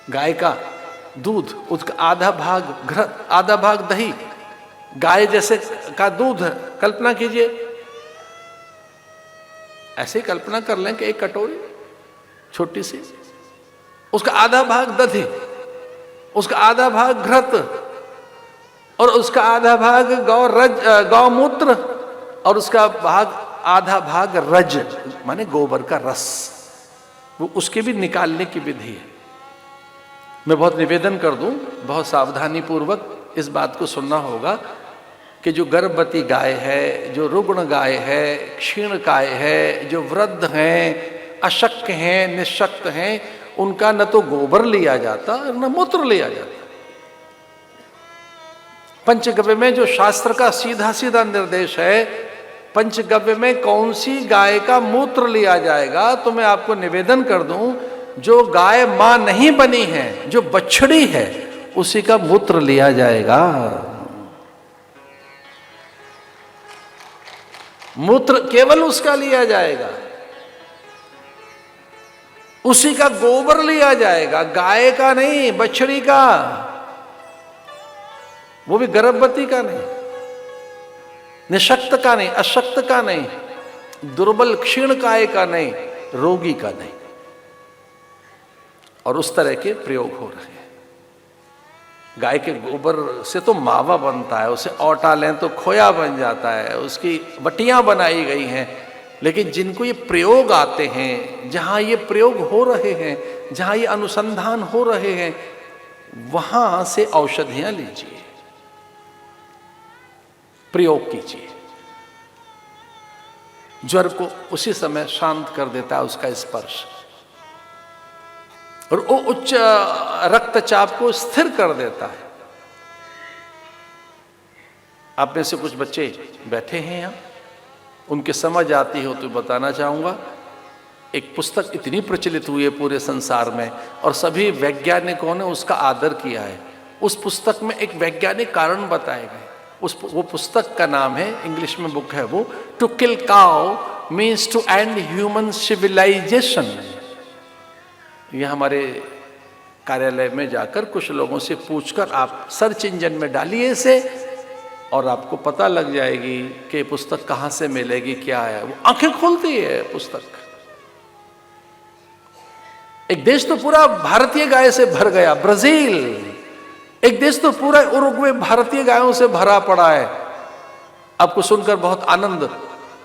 गाय का दूध, उसका आधा भाग घृत, आधा भाग दही। गाय जैसे का दूध, कल्पना कीजिए, ऐसे कल्पना कर लें कि एक कटोरी छोटी सी, उसका आधा भाग दही, उसका आधा भाग घृत, और उसका आधा भाग गौमूत्र, और उसका आधा भाग रज माने गोबर का रस। वो उसके भी निकालने की विधि है। मैं बहुत निवेदन कर दूं, बहुत सावधानी पूर्वक इस बात को सुनना होगा कि जो गर्भवती गाय है, जो रुग्ण गाय है, क्षीण गाय है, जो वृद्ध हैं, अशक्त हैं, निशक्त हैं, उनका न तो गोबर लिया जाता न मूत्र लिया जाता। पंचगव्य में जो शास्त्र का सीधा सीधा निर्देश है, पंचगव्य में कौन सी गाय का मूत्र लिया जाएगा, तो मैं आपको निवेदन कर दूं, जो गाय मां नहीं बनी है, जो बछड़ी है, उसी का मूत्र लिया जाएगा। मूत्र केवल उसका लिया जाएगा, उसी का गोबर लिया जाएगा, गाय का नहीं, बछड़ी का, वो भी गर्भवती का नहीं, निशक्त का नहीं, अशक्त का नहीं, दुर्बल क्षीण काय का नहीं, रोगी का नहीं। और उस तरह के प्रयोग हो रहे हैं। गाय के गोबर से तो मावा बनता है, उसे औटा लें तो खोया बन जाता है, उसकी बटियां बनाई गई हैं। लेकिन जिनको ये प्रयोग आते हैं, जहां ये प्रयोग हो रहे हैं, जहां ये अनुसंधान हो रहे हैं, वहां से औषधियां लीजिए, प्रयोग कीजिए। ज्वर को उसी समय शांत कर देता है उसका स्पर्श, और वो उच्च रक्तचाप को स्थिर कर देता है। आप में से कुछ बच्चे बैठे हैं यहाँ, उनके समझ आती हो तो बताना चाहूंगा। एक पुस्तक इतनी प्रचलित हुई है पूरे संसार में, और सभी वैज्ञानिकों ने उसका आदर किया है। उस पुस्तक में एक वैज्ञानिक कारण बताए गए। वो पुस्तक का नाम है, इंग्लिश में बुक है वो, to kill cow means to end human civilisation. ये हमारे कार्यालय में जाकर कुछ लोगों से पूछकर आप सर्च इंजन में डालिए इसे, और आपको पता लग जाएगी कि पुस्तक कहाँ से मिलेगी, क्या है। वो आंखें खोलती है पुस्तक। एक देश तो पूरा भारतीय गाय से भर गया, ब्राजील। एक देश तो पूरा उरुग्वे भारतीय गायों से भरा पड़ा है। आपको सुनकर बहुत आनंद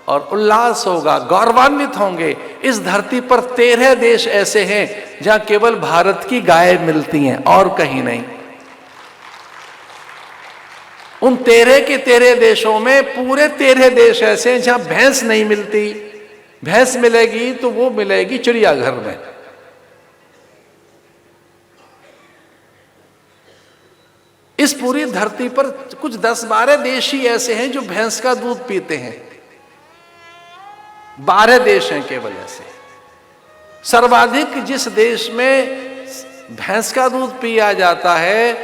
और उल्लास होगा, गौरवान्वित होंगे। इस धरती पर 13 देश ऐसे हैं जहां केवल भारत की गाय मिलती हैं और कहीं नहीं। उन 13 के 13 देशों में पूरे 13 देश ऐसे हैं जहां भैंस नहीं मिलती। भैंस मिलेगी तो वो मिलेगी चिड़ियाघर में। इस पूरी धरती पर कुछ 10-12 देश ही ऐसे हैं जो भैंस का दूध पीते हैं। 12 देश हैं केवल ऐसे। सर्वाधिक जिस देश में भैंस का दूध पिया जाता है,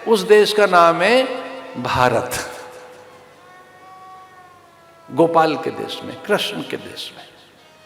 उस देश का नाम है भारत। गोपाल के देश में, कृष्ण के देश में।